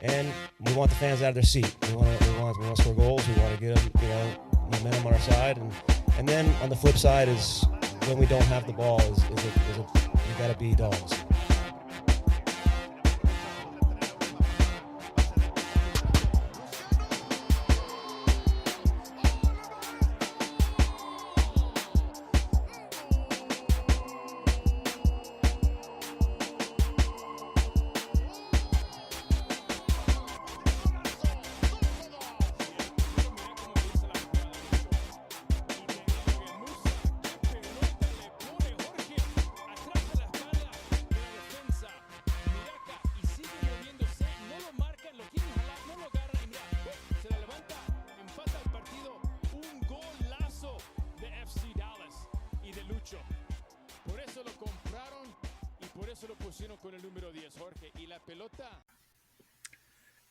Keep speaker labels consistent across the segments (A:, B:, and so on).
A: and we want the fans out of their seat. We want to score goals. We want to get them, momentum on our side, and then on the flip side is when we don't have the ball, you got to be dogs.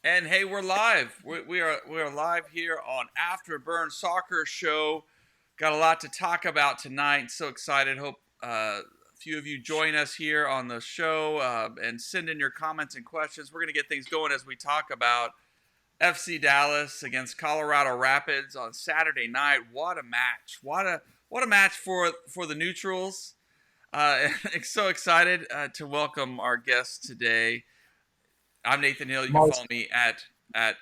B: And hey, we're live. We are live here on Afterburn Soccer Show. Got a lot to talk about tonight. So excited. Hope a few of you join us here on the show and send in your comments and questions. We're going to get things going as we talk about FC Dallas against Colorado Rapids on Saturday night. What a match! What a match for the neutrals. So excited to welcome our guest today. I'm Nathan Hill. You can follow me at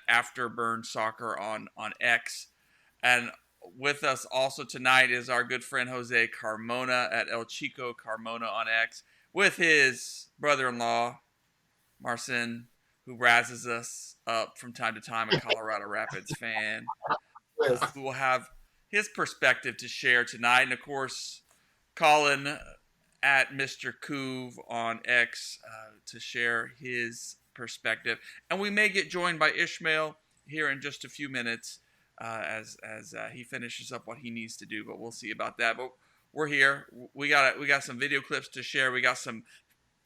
B: Afterburn Soccer on X. And with us also tonight is our good friend Jose Carmona at El Chico Carmona on X, with his brother-in-law, Marcin, who razzes us up from time to time, a Colorado Rapids fan, who will have his perspective to share tonight. And, of course, Colin at Mr. Coov on X to share his perspective, and we may get joined by Ishmael here in just a few minutes as he finishes up what he needs to do, but we'll see about that. But we're here. We got some video clips to share. We got some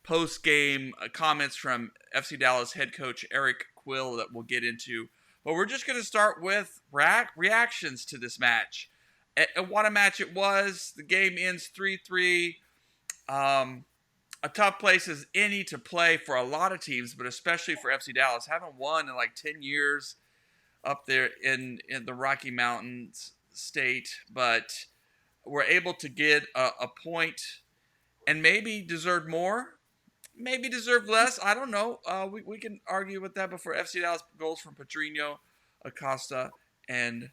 B: post-game comments from FC Dallas head coach Eric Quill that we'll get into, but we're just going to start with reactions to this match. And what a match it was. The game ends 3-3. A tough place as any to play for a lot of teams, but especially for FC Dallas. Haven't won in like 10 years up there in the Rocky Mountains state, but we're able to get a point and maybe deserve more, maybe deserve less. I don't know. We can argue with that, but for FC Dallas, goals from Pedrinho, Acosta, and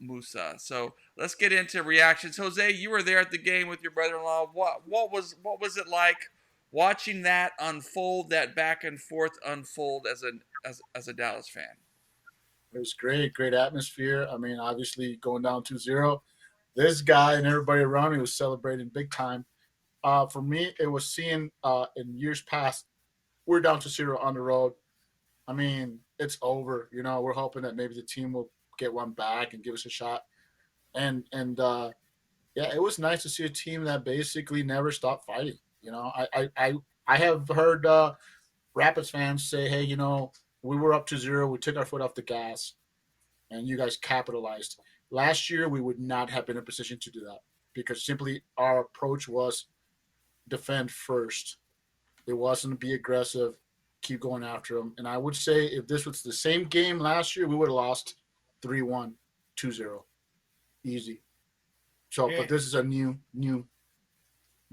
B: Musa. So let's get into reactions. Jose, you were there at the game with your brother-in-law. What was it like watching that unfold, that back and forth unfold as a Dallas fan?
C: It was great atmosphere. I mean, obviously going down 2-0, this guy and everybody around me was celebrating big time. For me, it was seeing in years past, we're down 2-0 on the road. I mean, it's over. We're hoping that maybe the team will get one back and give us a shot. And yeah, it was nice to see a team that basically never stopped fighting. I have heard Rapids fans say, hey, we were up 2-0, we took our foot off the gas, and you guys capitalized. Last year, we would not have been in a position to do that because simply our approach was defend first. It wasn't be aggressive, keep going after them. And I would say if this was the same game last year, we would have lost 3-1, 2-0. Easy. So, but this is a new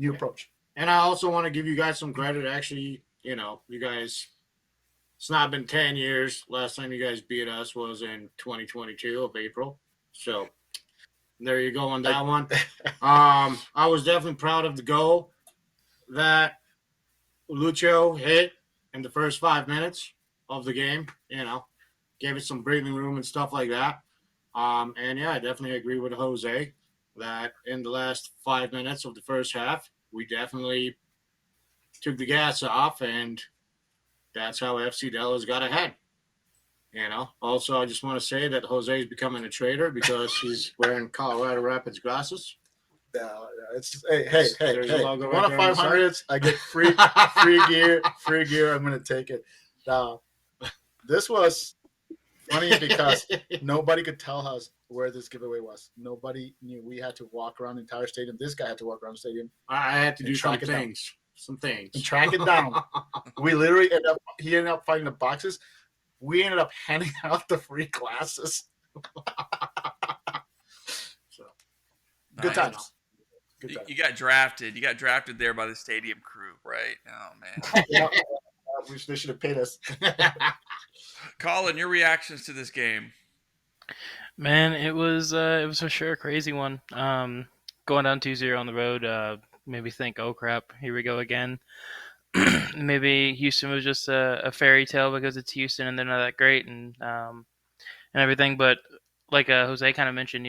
C: approach.
D: And I also want to give you guys some credit. Actually, you guys, it's not been 10 years. Last time you guys beat us was in 2022 of April. So there you go on that one. I was definitely proud of the goal that Lucho hit in the first 5 minutes of the game. Gave it some breathing room and stuff like that. And yeah, I definitely agree with Jose that in the last 5 minutes of the first half, we definitely took the gas off, and that's how FC Dallas got ahead. Also, I just want to say that Jose is becoming a traitor because he's wearing Colorado Rapids glasses.
C: No, it's hey. 1 of 500s, I get free gear. I'm gonna take it. Now, this was funny because nobody could tell us where this giveaway was. Nobody knew. We had to walk around the entire stadium. This guy had to walk around the stadium.
D: I had to do some things.
C: And track it down. He ended up finding the boxes. we ended up handing out the free classes. So good
B: Nice.
C: times. Good times.
B: You got drafted. You got drafted there by the stadium crew, right? Oh man.
C: Yeah, they should have paid us.
B: Colin, your reactions to this game?
E: Man, it was for sure a crazy one. Going down 2-0 on the road made me think, oh crap, here we go again. Maybe Houston was just a fairy tale because it's Houston and they're not that great and everything. But like Jose kind of mentioned,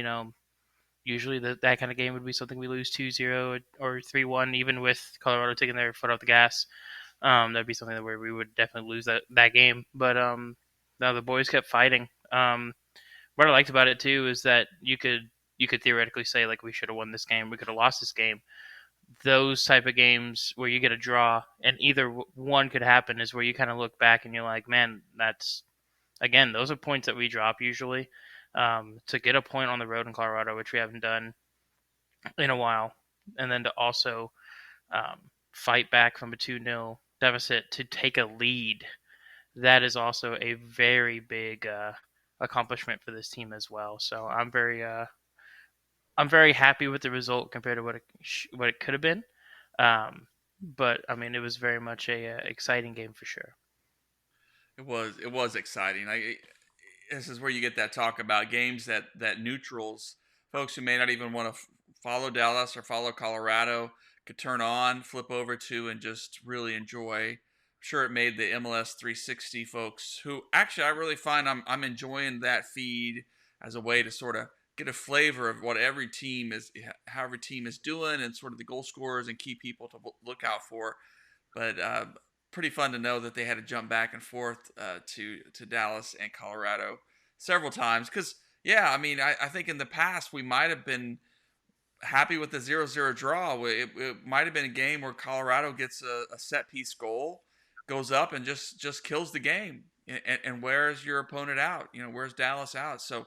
E: usually that kind of game would be something we lose 2-0 or 3-1, even with Colorado taking their foot off the gas. That'd be something where we would definitely lose that game. But no, the boys kept fighting. What I liked about it too is that you could theoretically say like we should have won this game, we could have lost this game. Those type of games where you get a draw and either one could happen is where you kind of look back and you're like, man, that's again, those are points that we drop usually. To get a point on the road in Colorado, which we haven't done in a while, and then to also fight back from a 2-0 deficit to take a lead, that is also a very big accomplishment for this team as well. So I'm very happy with the result compared to what it could have been. But I mean, it was very much a exciting game for sure.
B: It was exciting. This is where you get that talk about games that neutrals, folks who may not even want to follow Dallas or follow Colorado, could turn on, flip over to, and just really enjoy. I'm sure it made the MLS 360 folks who actually I really find I'm enjoying that feed as a way to sort of get a flavor of what how every team is doing, and sort of the goal scorers and key people to look out for. But pretty fun to know that they had to jump back and forth to Dallas and Colorado several times. Because, yeah, I mean, I think in the past we might have been happy with the 0-0 draw. It might have been a game where Colorado gets a set-piece goal, goes up and just kills the game and wears your opponent out, wears Dallas out. So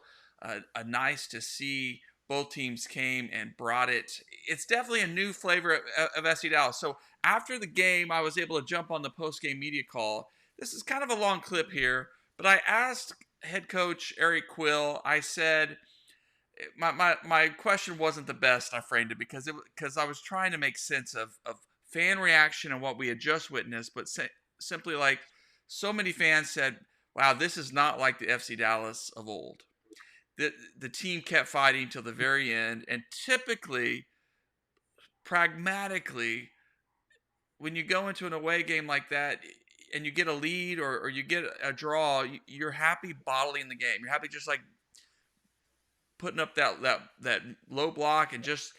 B: nice to see both teams came and brought it. It's definitely a new flavor of SC Dallas. So after the game, I was able to jump on the post-game media call. This is kind of a long clip here, but I asked head coach Eric Quill, I said, my question wasn't the best, I framed it, because I was trying to make sense of fan reaction and what we had just witnessed, but simply like so many fans said, wow, this is not like the FC Dallas of old. The team kept fighting till the very end, and typically, pragmatically, when you go into an away game like that and you get a lead or you get a draw, you're happy bottling the game. You're happy just like putting up that low block and just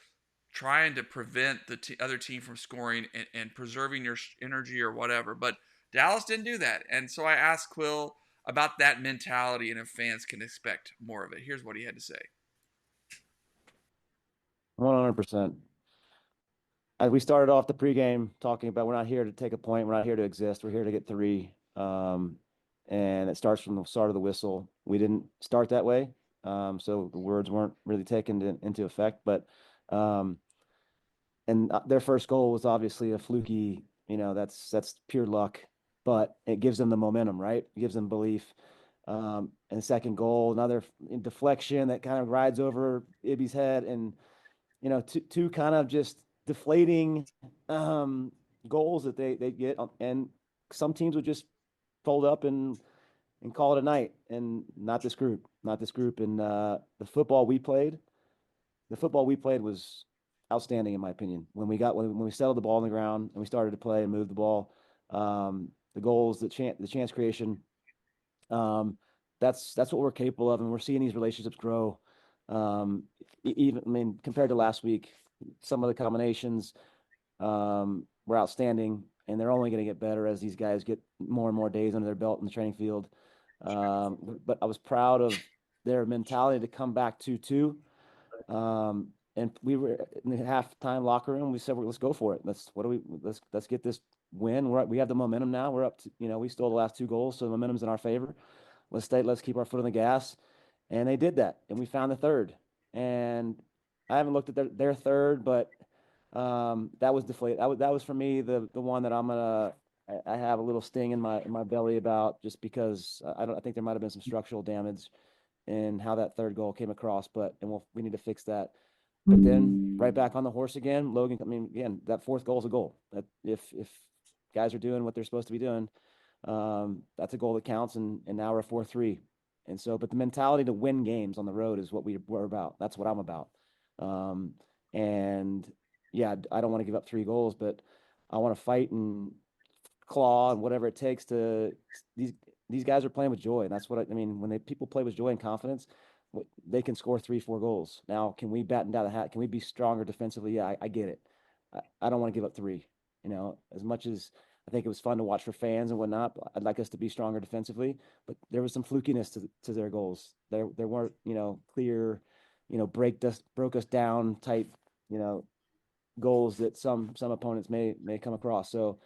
B: trying to prevent the other team from scoring and preserving your energy or whatever. But Dallas didn't do that. And so I asked Quill about that mentality and if fans can expect more of it. Here's what he had to say.
A: 100%. We started off the pregame talking about we're not here to take a point. We're not here to exist. We're here to get 3. And it starts from the start of the whistle. We didn't start that way. So the words weren't really taken into effect. But and their first goal was obviously a fluky, that's pure luck. But it gives them the momentum, right? It gives them belief. And the second goal, another deflection that kind of rides over Ibby's head. And, two kind of just deflating goals that they get, and some teams would just fold up and call it a night, and not this group. And the football we played was outstanding in my opinion. When we settled the ball on the ground and we started to play and move the ball, the goals, the chance creation, that's what we're capable of, and we're seeing these relationships grow. Even compared to last week, some of the combinations were outstanding, and they're only going to get better as these guys get more and more days under their belt in the training field. But I was proud of their mentality to come back 2-2. And we were in the halftime locker room. We said, let's go for it. Let's get this win. We have the momentum now. We're up to, we stole the last 2 goals, so the momentum's in our favor. Let's keep our foot on the gas. And they did that, and we found the third. And I haven't looked at their third, but that was deflated. That was for me the one that I'm gonna I have a little sting in my belly about just because I think there might have been some structural damage in how that third goal came across, but we need to fix that. But then right back on the horse again, Logan. I mean, again, that fourth goal is a goal. That if guys are doing what they're supposed to be doing, that's a goal that counts. And now we're 4-3. And so, but the mentality to win games on the road is what we're about. That's what I'm about. Um, and yeah, I don't want to give up 3 goals, but I want to fight and claw and whatever it takes to these guys are playing with joy, and that's what I mean. When people play with joy and confidence, they can score 3-4 goals. Now, can we batten down the hat? Can we be stronger defensively? Yeah, I get it. I don't want to give up 3. As much as I think it was fun to watch for fans and whatnot, I'd like us to be stronger defensively. But there was some flukiness to their goals. There weren't clear, broke us down type goals that some opponents may come across. So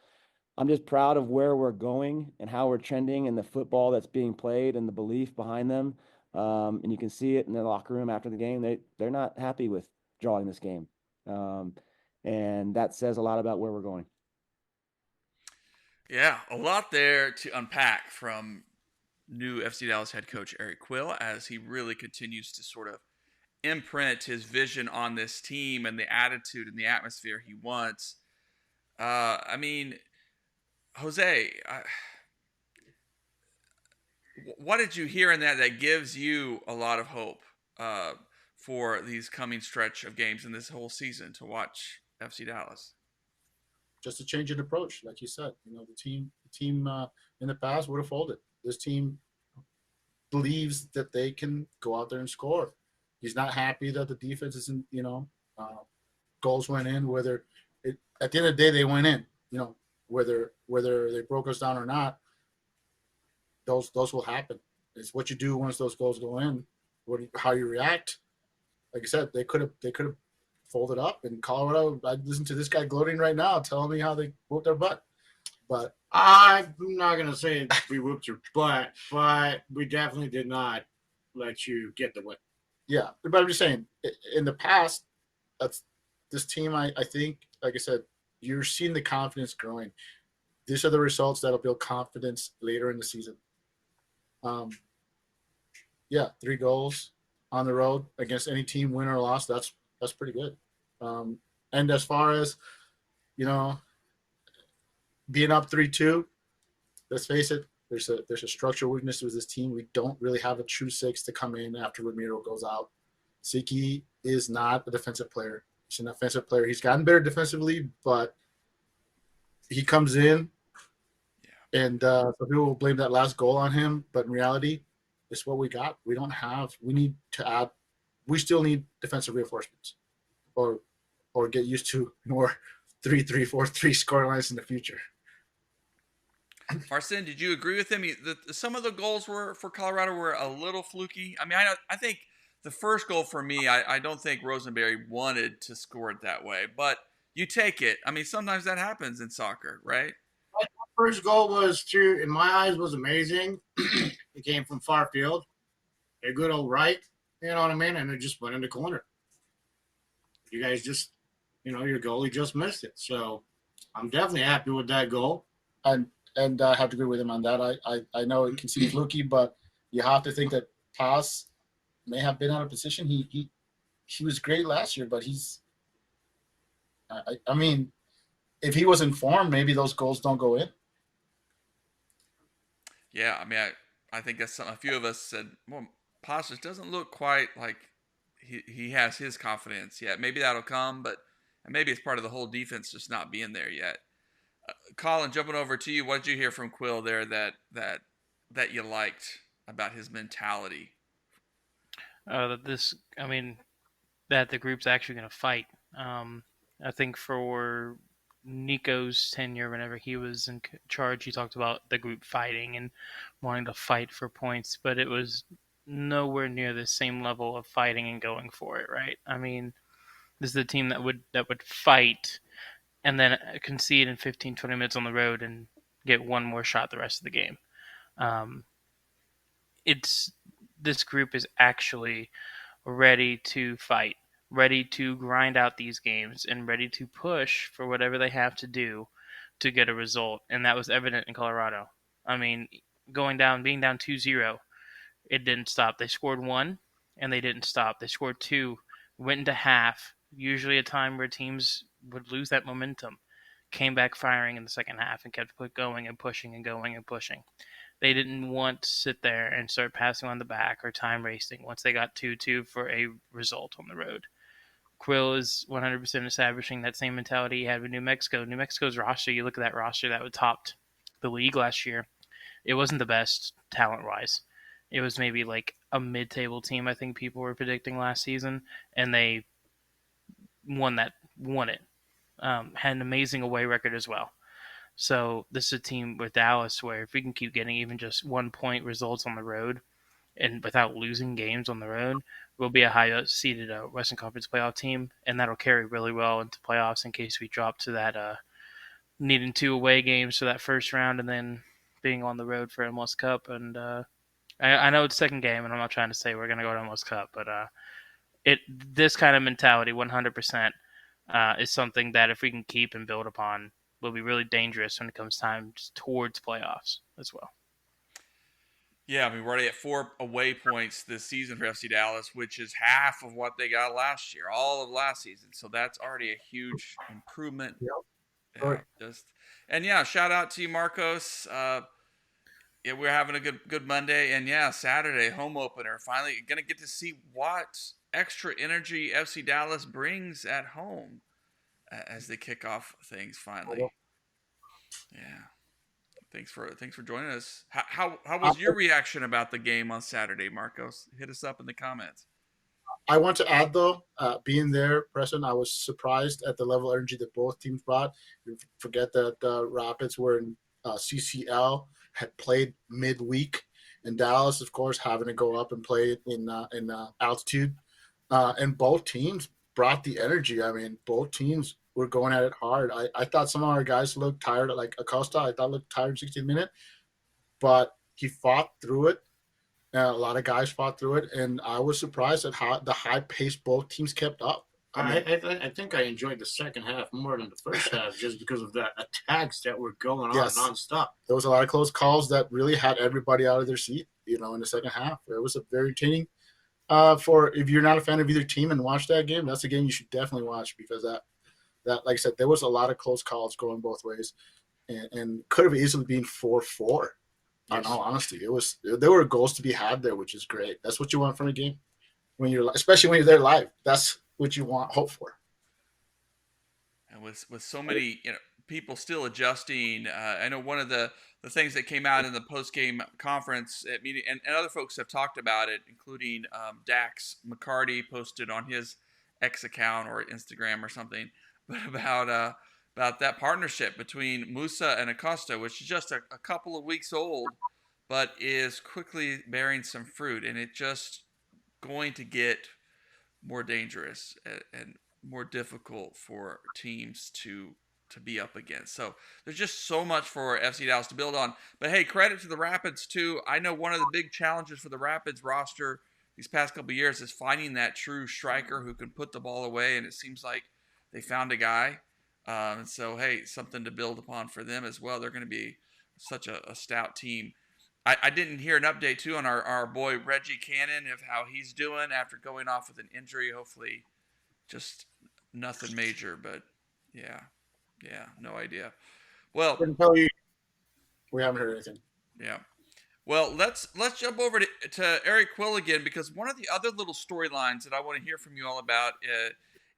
A: I'm just proud of where we're going and how we're trending and the football that's being played and the belief behind them. And you can see it in the locker room after the game. They're not happy with drawing this game. And that says a lot about where we're going.
B: Yeah, a lot there to unpack from new FC Dallas head coach Eric Quill as he really continues to sort of imprint his vision on this team and the attitude and the atmosphere he wants. I mean, Jose, what did you hear in that gives you a lot of hope for these coming stretch of games in this whole season to watch FC Dallas?
C: Just a change in approach, like you said. The team in the past would have folded. This team believes that they can go out there and score. He's not happy that the defense isn't, goals went in. Whether at the end of the day they went in, whether they broke us down or not, those will happen. It's what you do once those goals go in. How you react. Like I said, they could have folded up in Colorado. I listen to this guy gloating right now, telling me how they whooped their butt. But
D: I'm not gonna say we whooped your butt, but we definitely did not let you get the win.
C: Yeah, but I'm just saying, in the past, this team. I think, like I said, you're seeing the confidence growing. These are the results that'll build confidence later in the season. 3 goals on the road against any team, win or loss. That's pretty good. And as far as being up 3-2, let's face it, there's a structural weakness with this team. We don't really have a true 6 to come in after Ramiro goes out. Siki is not a defensive player. He's an offensive player. He's gotten better defensively, but he comes in, and some people will blame that last goal on him. But in reality, it's what we got. We need to add. We still need defensive reinforcements, or get used to more 3-3, 4-3 score lines in the future.
B: Marcin, did you agree with him? Some of the goals for Colorado were a little fluky. I mean, I think the first goal for me, I don't think Rosenberry wanted to score it that way, but you take it. I mean, sometimes that happens in soccer, right?
D: The first goal in my eyes, was amazing. It came from far field, a good old right, you know what I mean, and it just went in the corner. You guys just, your goalie just missed it. So I'm definitely happy with that goal.
C: And I have to agree with him on that. I know it can seem fluky, but you have to think that Paz may have been out of position. He was great last year, but I mean, if he was in form, maybe those goals don't go in.
B: Yeah, I mean, I think that's something a few of us said. Well, Paz just doesn't look quite like he has his confidence yet. Maybe that'll come, but maybe it's part of the whole defense just not being there yet. Colin, jumping over to you, what did you hear from Quill there that you liked about his mentality?
E: That the group's actually going to fight. I think for Nico's tenure, whenever he was in charge, he talked about the group fighting and wanting to fight for points, but it was nowhere near the same level of fighting and going for it, right? I mean, this is the team that would fight and then concede in 15, 20 minutes on the road and get one more shot the rest of the game. This group is actually ready to fight, ready to grind out these games, and ready to push for whatever they have to do to get a result, and that was evident in Colorado. I mean, being down 2-0, it didn't stop. They scored one, and they didn't stop. They scored two, went into half, usually a time where teams would lose that momentum, came back firing in the second half and kept going and pushing and going and pushing. They didn't want to sit there and start passing on the back or time racing once they got 2-2 for a result on the road. Quill is 100% establishing that same mentality he had with New Mexico. New Mexico's roster, you look at that roster that topped the league last year, it wasn't the best talent-wise. It was maybe like a mid-table team, I think people were predicting last season, and they won it. Had an amazing away record as well. So this is a team with Dallas where if we can keep getting even just 1 point results on the road and without losing games on the road, we'll be a high-seeded Western Conference playoff team, and that'll carry really well into playoffs in case we drop to that needing 2 away games for that first round and then being on the road for MLS Cup. And I know it's second game, and I'm not trying to say we're going to go to MLS Cup, but this kind of mentality, 100%, is something that if we can keep and build upon, will be really dangerous when it comes time towards playoffs as well.
B: Yeah, I mean, we're already at 4 away points this season for FC Dallas, which is half of what they got last year, all of last season. So that's already a huge improvement.
C: Yep.
B: Shout out to you, Marcos. We're having a good Monday, and Saturday home opener. Finally, gonna get to see what extra energy FC Dallas brings at home as they kick off things finally. Yeah. Thanks for joining us. How was your reaction about the game on Saturday, Marcos? Hit us up in the comments.
C: I want to add, though, being there, Preston, I was surprised at the level of energy that both teams brought. You forget that the Rapids were in CCL, had played midweek, and Dallas, of course, having to go up and play in altitude. And both teams brought the energy. I mean, both teams were going at it hard. I thought some of our guys looked tired, like Acosta, I thought looked tired in 16 minutes, but he fought through it. A lot of guys fought through it, and I was surprised at how the high pace both teams kept up.
D: I think I enjoyed the second half more than the first half just because of the attacks that were going on nonstop.
C: There was a lot of close calls that really had everybody out of their seat, in the second half. It was a very entertaining. If you're not a fan of either team and watch that game, that's a game you should definitely watch because that like I said, there was a lot of close calls going both ways, and could have easily been 4-4.
D: Yes.
C: In all honesty, there were goals to be had there, which is great. That's what you want from a game especially when you're there live. That's what you hope for.
B: And with so many people still adjusting, I know one of the things that came out in the post-game conference at meeting, and other folks have talked about it, including Dax McCarty posted on his X account or Instagram or something, but about that partnership between Musa and Acosta, which is just a couple of weeks old, but is quickly bearing some fruit, and it's just going to get more dangerous and more difficult for teams to be up against. So there's just so much for FC Dallas to build on. But hey, credit to the Rapids too. I know one of the big challenges for the Rapids roster these past couple of years is finding that true striker who can put the ball away, and it seems like they found a guy. And so, hey, something to build upon for them as well. They're going to be such a stout team. I didn't hear an update, too, on our boy Reggie Cannon of how he's doing after going off with an injury. Hopefully just nothing major, but yeah, no idea. Well,
C: we haven't heard anything.
B: Yeah. Well, let's jump over to Eric Quill again, because one of the other little storylines that I want to hear from you all about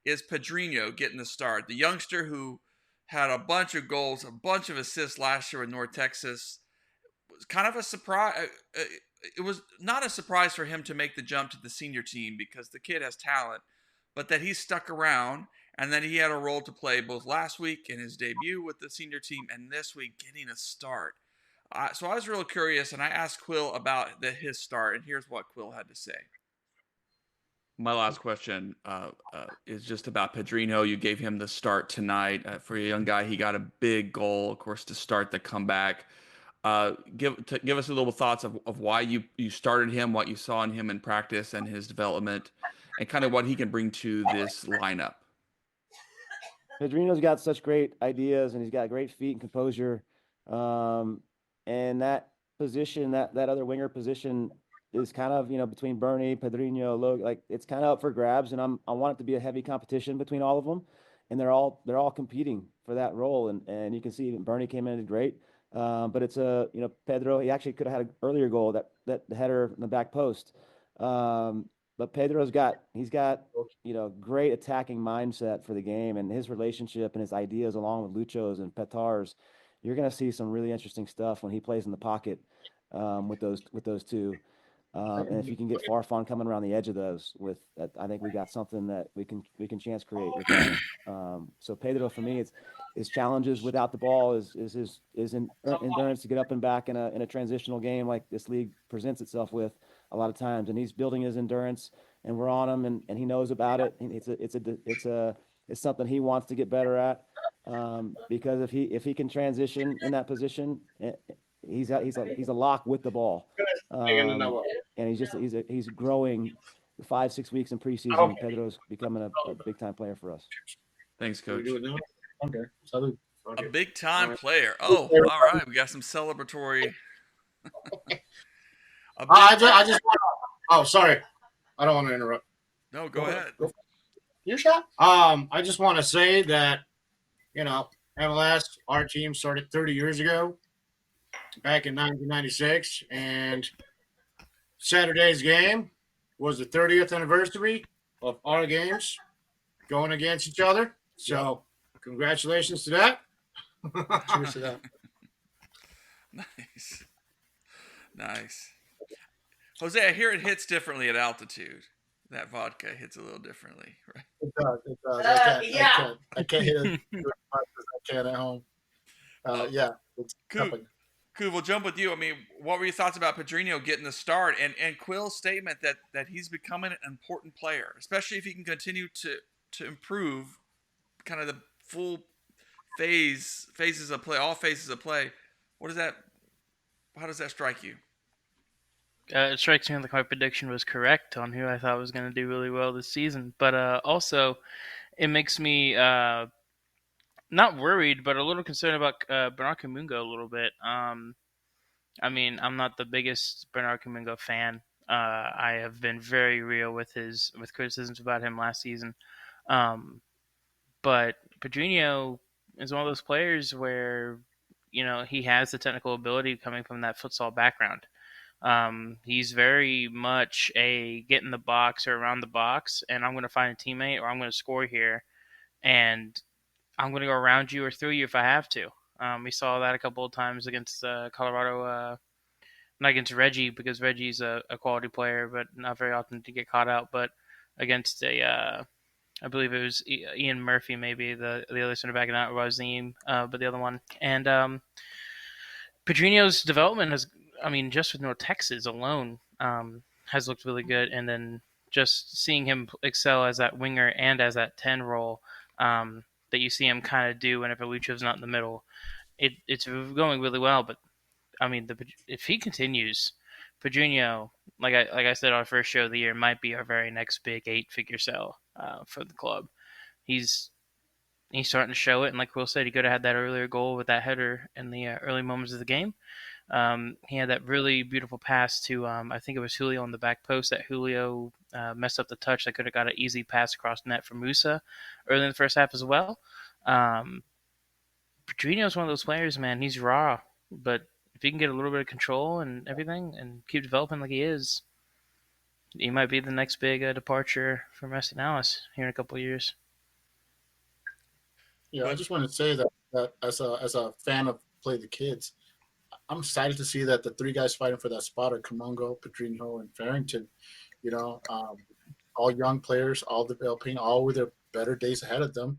B: is Pedrinho getting the start. The youngster who had a bunch of goals, a bunch of assists last year in North Texas. Was kind of a surprise. It was not a surprise for him to make the jump to the senior team because the kid has talent, but that he stuck around and that he had a role to play both last week in his debut with the senior team and this week getting a start. So I was real curious, and I asked Quill about his start, and here's what Quill had to say. My last question is just about Pedrinho. You gave him the start tonight. For a young guy, he got a big goal, of course, to start the comeback. Give us a little thoughts of why you started him, what you saw in him in practice and his development, and kind of what he can bring to this lineup.
A: Pedrinho's got such great ideas, and he's got great feet and composure. And that position, that other winger position, is kind of between Bernie, Pedrinho, like it's kind of up for grabs, and I want it to be a heavy competition between all of them, and they're all competing for that role, and you can see even Bernie came in and did great. But it's Pedro. He actually could have had an earlier goal, that header in the back post. But he's got great attacking mindset for the game, and his relationship and his ideas along with Lucho's and Petar's. You're going to see some really interesting stuff when he plays in the pocket, with those two. And if you can get Farfan coming around the edge of those with that, I think we got something that we can chance create with that. So Pedro, for me, it's his challenges without the ball is his endurance to get up and back in a transitional game like this league presents itself with a lot of times, and he's building his endurance, and we're on him, and he knows about it. And it's something he wants to get better at, because if he can transition in that position, he's a lock with the ball. Um, and he's growing 5-6 weeks in preseason. Pedro's becoming a big time player for us.
B: Thanks,
D: Can we
B: Coach.
D: do it now?
C: Okay. Salud.
B: A
D: Okay.
B: big time
D: Alright.
B: player. Oh, all right. We got some celebratory. A big,
D: I just want oh, sorry. I don't want to interrupt.
B: no, go ahead.
C: Your shot?
D: I just want to say that, MLS, our team started 30 years ago, back in 1996, and Saturday's game was the 30th anniversary of our games going against each other. So, congratulations to that.
C: Cheers to that.
B: Nice. Nice. Jose, I hear it hits differently at altitude. That vodka hits a little differently, right?
C: It does. It does. I can't hit it as much as I can at home. Yeah, it's
B: Cool.
C: nothing.
B: Cool. We'll jump with you. I mean, what were your thoughts about Pedrinho getting the start and Quill's statement that he's becoming an important player, especially if he can continue to improve kind of the full phases of play, all phases of play. How does that strike you?
E: It strikes me like my prediction was correct on who I thought was going to do really well this season. But also, it makes me not worried, but a little concerned about Bernard Kamungo a little bit. I mean, I'm not the biggest Bernard Kamungo fan. I have been very real with criticisms about him last season. But Pedrinho is one of those players where he has the technical ability coming from that futsal background. He's very much a get in the box or around the box, and I'm going to find a teammate or I'm going to score here, and I'm going to go around you or through you if I have to. We saw that a couple of times against Colorado, not against Reggie because Reggie's a quality player, but not very often to get caught out. But against I believe it was Ian Murphy, maybe the other center back, not Razim, but the other one. And Pedrinho's development just with North Texas alone, has looked really good. And then just seeing him excel as that winger and as that 10 role, that you see him kind of do whenever Lucho's not in the middle, it's going really well. But I mean, if he continues, Pedrinho, like I said, our first show of the year might be our very next big 8-figure sell for the club. He's starting to show it, and like Will said, he could have had that earlier goal with that header in the early moments of the game. He had that really beautiful pass to, I think it was Julio on the back post that Julio messed up the touch. That could have got an easy pass across net for Musa early in the first half as well. Pedrinho is one of those players, man. He's raw, but if he can get a little bit of control and everything and keep developing like he is, he might be the next big departure from Marcin here in a couple of years.
C: Yeah, I just want to say that as a fan of Play the Kids, I'm excited to see that the three guys fighting for that spot are Kamungo, Pedrinho, and Farrington. All young players, all developing, all with their better days ahead of them.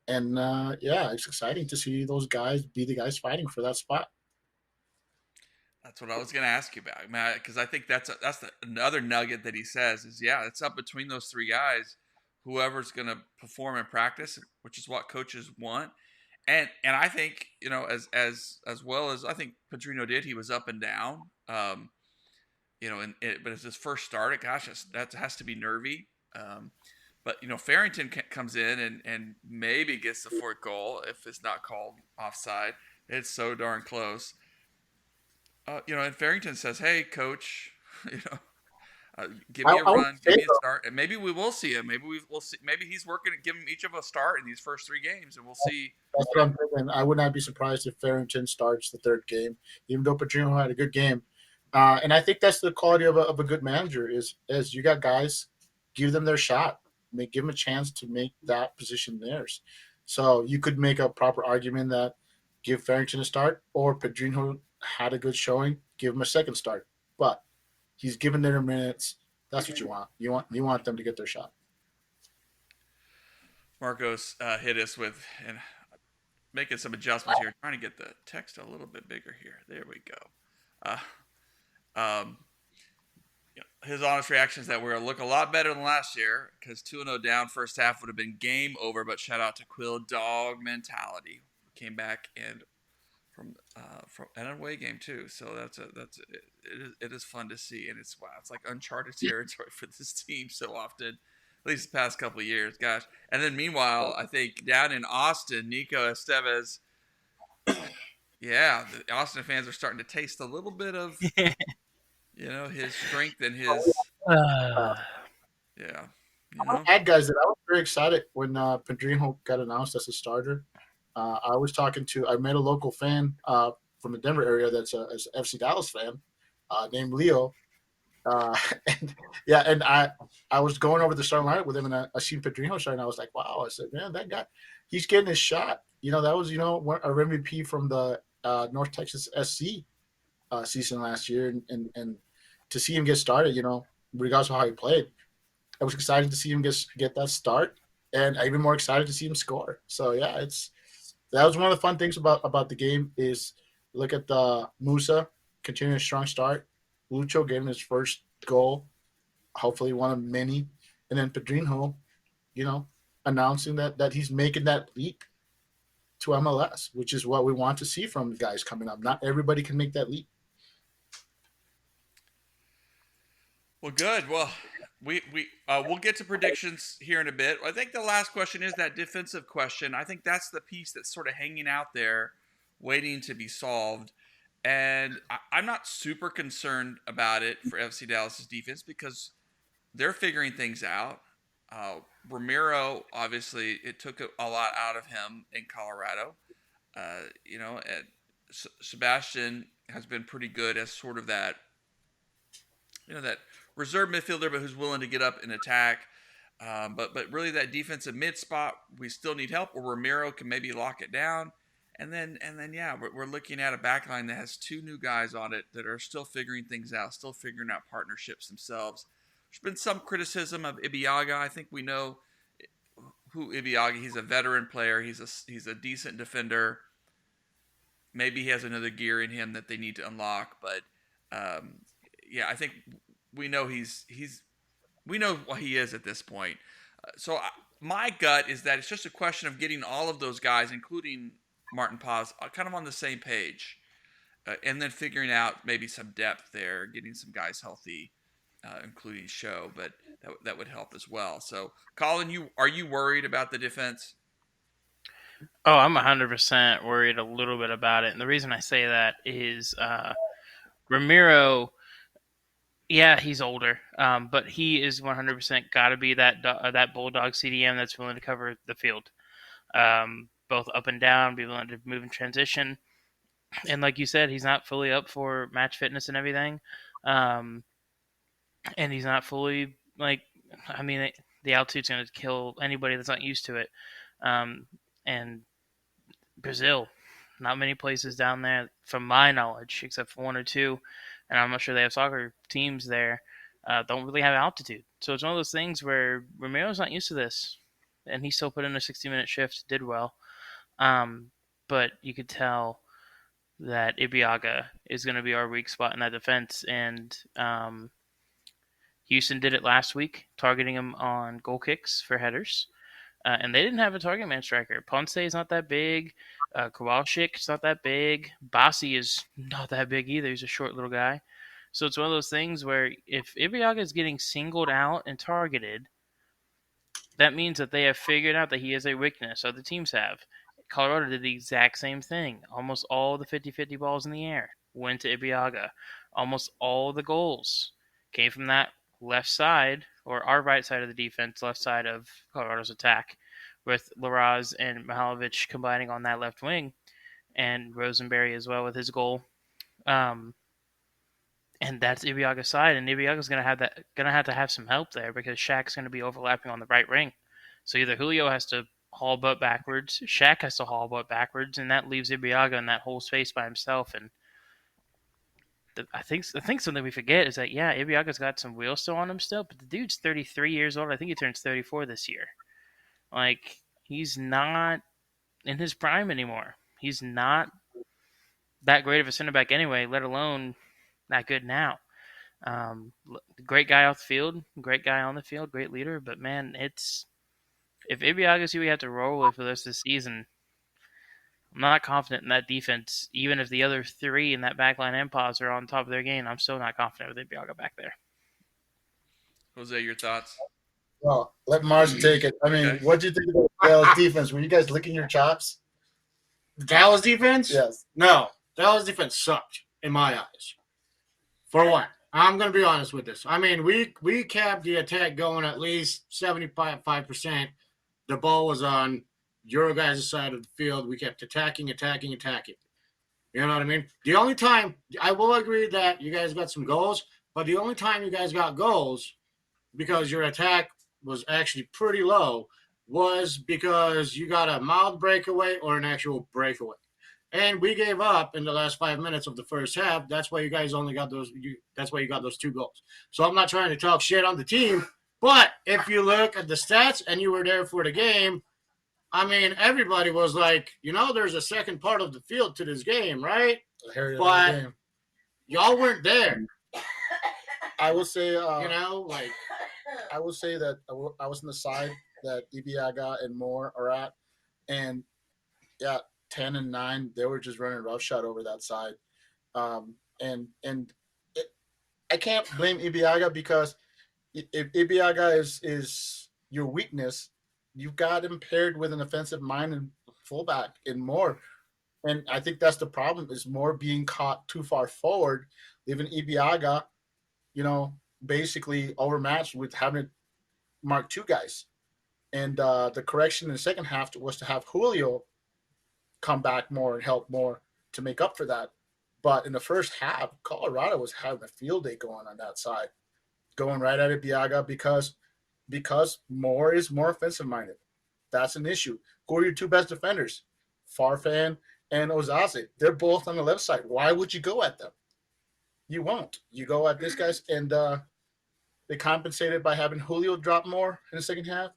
C: And it's exciting to see those guys be the guys fighting for that spot.
B: That's what I was going to ask you about, man, because I think that's another nugget that he says is, it's up between those three guys, whoever's going to perform in practice, which is what coaches want. And I think, as well as I think Pedrinho did, he was up and down, but as his first start, gosh, that has to be nervy. But Farrington comes in and maybe gets the fourth goal if it's not called offside. It's so darn close. And Farrington says, "Hey, coach, you know, give me a
C: I would
B: run, give
C: say
B: me a start, and maybe we will see him. Maybe we'll see. Maybe he's working to give him each of a start in these first 3 games, and we'll see."
C: that's what I'm thinking. I would not be surprised if Farrington starts the third game, even though Pedrinho had a good game. And I think that's the quality of a good manager is you got guys, give them their shot, give them a chance to make that position theirs. So you could make a proper argument that give Farrington a start, or Pedrinho had a good showing, give him a second start. But he's given their minutes. That's what you want. You want them to get their shot.
B: Marcos hit us with and making some adjustments here, trying to get the text a little bit bigger here. There we go. Um, his honest reaction is that we're going to look a lot better than last year because 2-0 down first half would have been game over. But shout out to Quill, dog mentality. Came back and from an away game too. So it is fun to see, and it's like uncharted territory for this team so often. At least the past couple of years, gosh. And then meanwhile, I think down in Austin, Nico Estevez, the Austin fans are starting to taste a little bit of, his strength and his, yeah.
C: I had guys that I was very excited when Pedrinho got announced as a starter. I met a local fan from the Denver area that's a FC Dallas fan named Leo. And I was going over the starting lineup with him, and I seen Pedrinho start, and I was like, wow. I said, man, that guy, he's getting his shot. That was our MVP from the North Texas SC season last year, and to see him get started, regardless of how he played, I was excited to see him get that start, and even more excited to see him score. So yeah, that was one of the fun things about the game is look at the Musa continuing a strong start. Lucho getting his first goal, hopefully one of many, and then Pedrinho, announcing that he's making that leap to MLS, which is what we want to see from the guys coming up. Not everybody can make that leap.
B: Well, good. Well, we'll get to predictions here in a bit. I think the last question is that defensive question. I think that's the piece that's sort of hanging out there, waiting to be solved. And I'm not super concerned about it for FC Dallas's defense because they're figuring things out. Ramiro, obviously, it took a lot out of him in Colorado. And Sebastian has been pretty good as sort of that, that reserve midfielder, but who's willing to get up and attack. But really that defensive mid spot, we still need help, or Ramiro can maybe lock it down. And then, we're looking at a backline that has 2 new guys on it that are still figuring things out, still figuring out partnerships themselves. There's been some criticism of Ibiaga. I think we know who Ibiaga. He's a veteran player. He's a decent defender. Maybe he has another gear in him that they need to unlock. But I think we know we know what he is at this point. My gut is that it's just a question of getting all of those guys, including Martin Paz, kind of on the same page, and then figuring out maybe some depth there, getting some guys healthy, including Show, but that would help as well. So, Colin, are you worried about the defense?
E: Oh, I'm 100% worried a little bit about it, and the reason I say that is Ramiro. Yeah, he's older, but he is 100% got to be that bulldog CDM that's willing to cover the field. Both up and down, be willing to move in transition. And like you said, he's not fully up for match fitness and everything. And he's not fully, the altitude's going to kill anybody that's not used to it. And Brazil, not many places down there, from my knowledge, except for 1 or 2, and I'm not sure they have soccer teams there, don't really have altitude. So it's one of those things where Ramiro's not used to this. And he still put in a 60-minute shift, did well. But you could tell that Ibiaga is going to be our weak spot in that defense. And Houston did it last week, targeting him on goal kicks for headers. And they didn't have a target man striker. Ponce is not that big. Kowalczyk is not that big. Bassi is not that big either. He's a short little guy. So it's one of those things where if Ibiaga is getting singled out and targeted, that means that they have figured out that he is a weakness. Other teams have. Colorado did the exact same thing. Almost all the 50-50 balls in the air went to Ibiaga. Almost all the goals came from that left side, or our right side of the defense, left side of Colorado's attack, with Laraz and Mihalovic combining on that left wing, and Rosenberry as well with his goal. And that's Ibiaga's side, and Ibiaga's gonna have to have some help there because Shaq's gonna be overlapping on the right wing. So either Julio has to haul butt backwards, Shaq has to haul butt backwards, and that leaves Ibiaga in that whole space by himself. And I think something we forget is that Ibiaga's got some wheels still on him still, but the dude's 33 years old. I think he turns 34 this year. Like, he's not in his prime anymore. He's not that great of a center back anyway, let alone that good now. Great guy off the field, great guy on the field, great leader. But man, if Ibiaga's who we have to roll with for the rest of the season, I'm not confident in that defense. Even if the other three in that backline and pause are on top of their game, I'm still not confident with Ibiaga back there.
B: Jose, your thoughts?
C: Well, let Marcin take it. I mean,
B: Okay.
C: what do you think of the Dallas defense? Were you guys licking your chops?
D: The Dallas defense?
C: Yes.
D: No, Dallas defense sucked in my eyes. For one, I'm going to be honest with this. I mean, we kept the attack going at least 75%. The ball was on your guys' side of the field. We kept attacking. You know what I mean? The only time, I will agree that you guys got some goals, but the only time you guys got goals, because your attack was actually pretty low, was because you got a mild breakaway or an actual breakaway. And we gave up in the last 5 minutes of the first half. That's why you guys only got those. That's why you got those 2 goals. So I'm not trying to talk shit on the team, but if you look at the stats and you were there for the game, I mean, everybody was like, there's a second part of the field to this game, right? But y'all weren't there.
C: I will say,
D: I
C: will say that I was on the side that Ibiaga and Moore are at, and 10 and 9, they were just running roughshod over that side. I can't blame Ibiaga, because if Ibiaga is your weakness, you've got him paired with an offensive minded fullback in Moore. And I think that's the problem, is Moore being caught too far forward, leaving Ibiaga, basically overmatched with having to mark 2 guys. And the correction in the second half was to have Julio come back more and help more to make up for that. But in the first half, Colorado was having a field day going on that side, going right at Ibiaga because Moore is more offensive minded. That's an issue. Who are your 2 best defenders? Farfan and Ozaze. They're both on the left side. Why would you go at them? You won't. You go at this guys, and they compensated by having Julio drop more in the second half.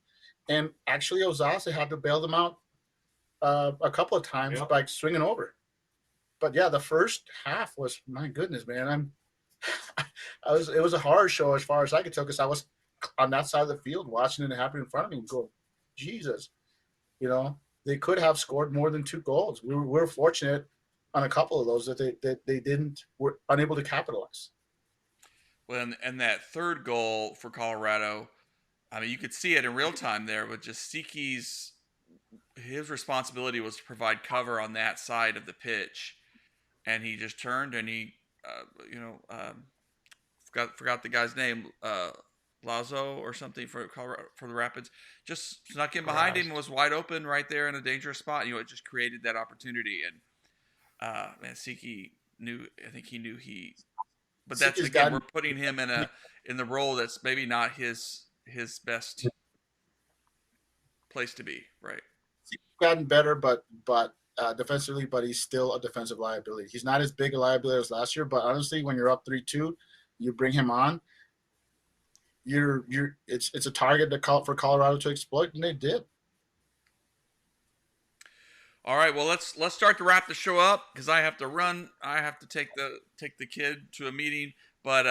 C: And actually, Ozaze had to bail them out a couple of times by swinging over. But the first half was, my goodness, man. It was a horror show as far as I could tell, because I was on that side of the field watching it happen in front of me and go, Jesus, they could have scored more than 2 goals. We were fortunate on a couple of those that they were unable to capitalize.
B: Well, and that third goal for Colorado, I mean, you could see it in real time there, but just his responsibility was to provide cover on that side of the pitch, and he just turned and he, forgot the guy's name, Lazo or something for the Rapids, just snuck in behind him and was wide open right there in a dangerous spot. It just created that opportunity, and Siki knew. I think he knew but that's again, we're putting him in the role that's maybe not his best place to be, right?
C: He's gotten better, but defensively, but he's still a defensive liability. He's not as big a liability as last year, but honestly, when you're up 3-2, you bring him on. It's a target for Colorado to exploit, and they did.
B: All right, well let's start to wrap the show up, because I have to run. I have to take the kid to a meeting, but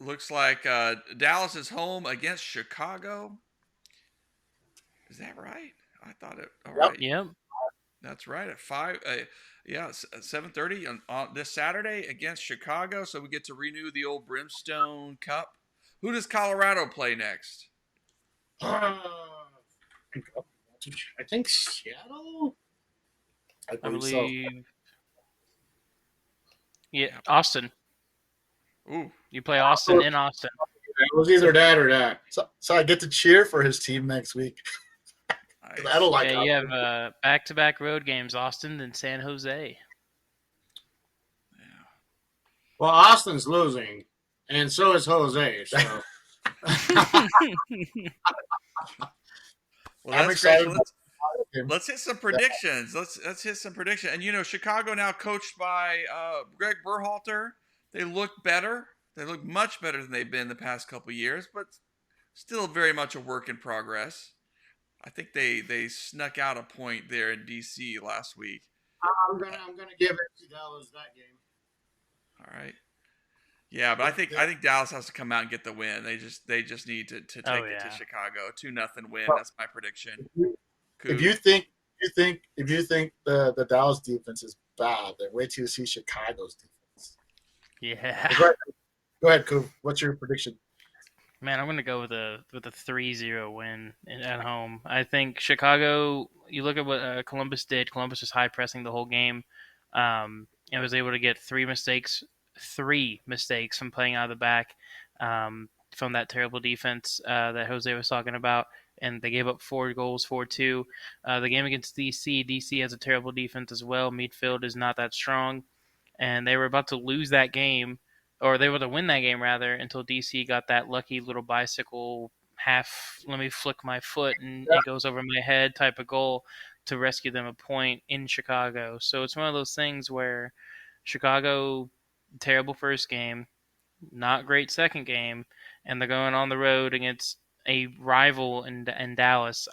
B: looks like Dallas is home against Chicago. Is that right? I thought it. All right.
E: Yep.
B: That's right, at 5. 7:30 on this Saturday against Chicago. So we get to renew the old Brimstone Cup. Who does Colorado play next?
D: I think Seattle.
C: I
E: I
C: believe so.
E: believe. Yeah, Austin.
B: Ooh,
E: You play Austin in Austin.
D: It was either that or that.
C: So I get to cheer for his team next week. 'Cause
B: nice.
C: I don't like
E: Yeah, you
C: Austin.
E: have back-to-back road games, Austin and San Jose.
D: Well, Austin's losing, and so is Jose. So
B: Well,
C: I'm
B: that's great.
C: excited.
B: Let's hit some predictions. Let's hit some predictions. And Chicago now coached by Greg Berhalter. They look better. They look much better than they've been the past couple of years, but still very much a work in progress. I think they snuck out a point there in DC last week.
D: I'm gonna give it to Dallas that game.
B: All right. Yeah, but I think Dallas has to come out and get the win. They just need to take it to Chicago. 2-0 win. That's my prediction.
C: If you think the Dallas defense is bad, then wait till you see Chicago's defense.
E: Yeah.
C: Go ahead, Coov. What's your prediction?
E: Man, I'm gonna go with a 3-0 win at home. I think Chicago. You look at what Columbus did. Columbus was high pressing the whole game, and was able to get three mistakes from playing out of the back, from that terrible defense that Jose was talking about. And they gave up 4 goals, 4-2. The game against DC has a terrible defense as well. Midfield is not that strong, and they were about to lose that game. Or they were to win that game, rather, until DC got that lucky little bicycle half, let me flick my foot, and it goes over my head type of goal to rescue them a point in Chicago. So it's one of those things where Chicago, terrible first game, not great second game, and they're going on the road against a rival in Dallas.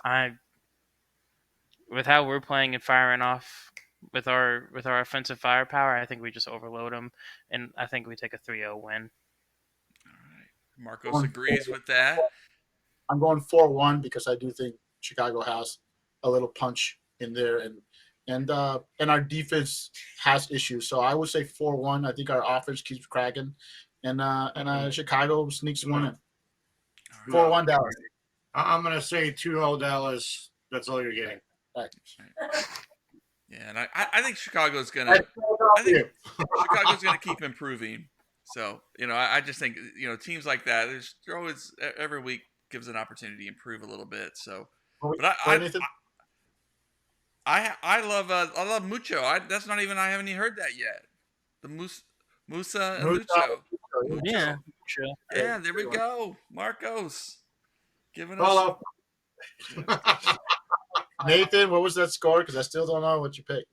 E: With how we're playing and firing off with our offensive firepower, I think we just overload them, and I think we take a 3-0 win.
B: All right. Marcos agrees with that.
C: I'm going 4-1 because I do think Chicago has a little punch in there, and our defense has issues. So I would say 4-1. I think our offense keeps cracking, and Chicago sneaks one in. 4-1 Dallas.
D: I'm gonna say 2-0 Dallas. That's all you're getting.
C: Right.
B: Yeah, and I think Chicago's gonna keep improving. So I just think teams like that, they're always every week gives an opportunity to improve a little bit. So, but I love Mucho. I haven't even heard that yet. The Musa and Mucho.
E: Yeah, sure.
B: Yeah, there we go. Marcos giving us.
D: Follow.
C: Nathan, what was that score? Because I still don't know what you picked.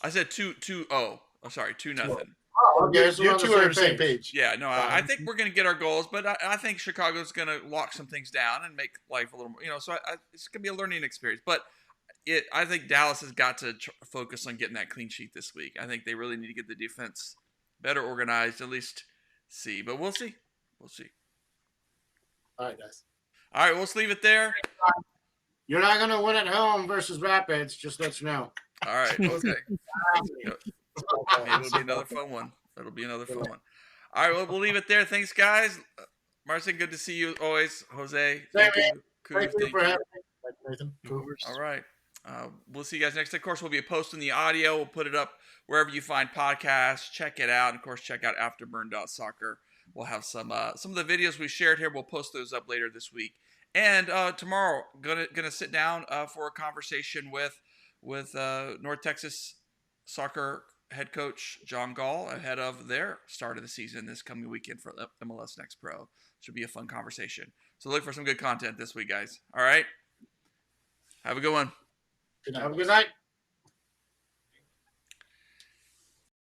B: I said 2-0. Oh, sorry, 2-0.
C: Oh, okay. You two are on the same page.
B: Yeah, no, I think we're going to get our goals, but I think Chicago's going to lock some things down and make life a little more, so it's going to be a learning experience. But I think Dallas has got to focus on getting that clean sheet this week. I think they really need to get the defense better organized, at least see. But we'll see. We'll see.
C: All right, guys.
B: All right, let's leave it there.
D: You're not going to win at home versus Rapids, just let you know.
B: All right, okay. It'll be another fun one. All right, well, we'll leave it there. Thanks, guys. Marcin, good to see you always. Jose, thank you.
D: Thank you for having me.
C: Nathan.
B: All right. We'll see you guys next time. Of course, we'll be posting the audio. We'll put it up wherever you find podcasts. Check it out. And, of course, check out afterburn.soccer. We'll have some of the videos we shared here. We'll post those up later this week. And tomorrow, gonna sit down for a conversation with North Texas soccer head coach John Gall ahead of their start of the season this coming weekend for MLS Next Pro. Should be a fun conversation. So look for some good content this week, guys. All right. Have a good one.
C: Good night.
D: Have a good night.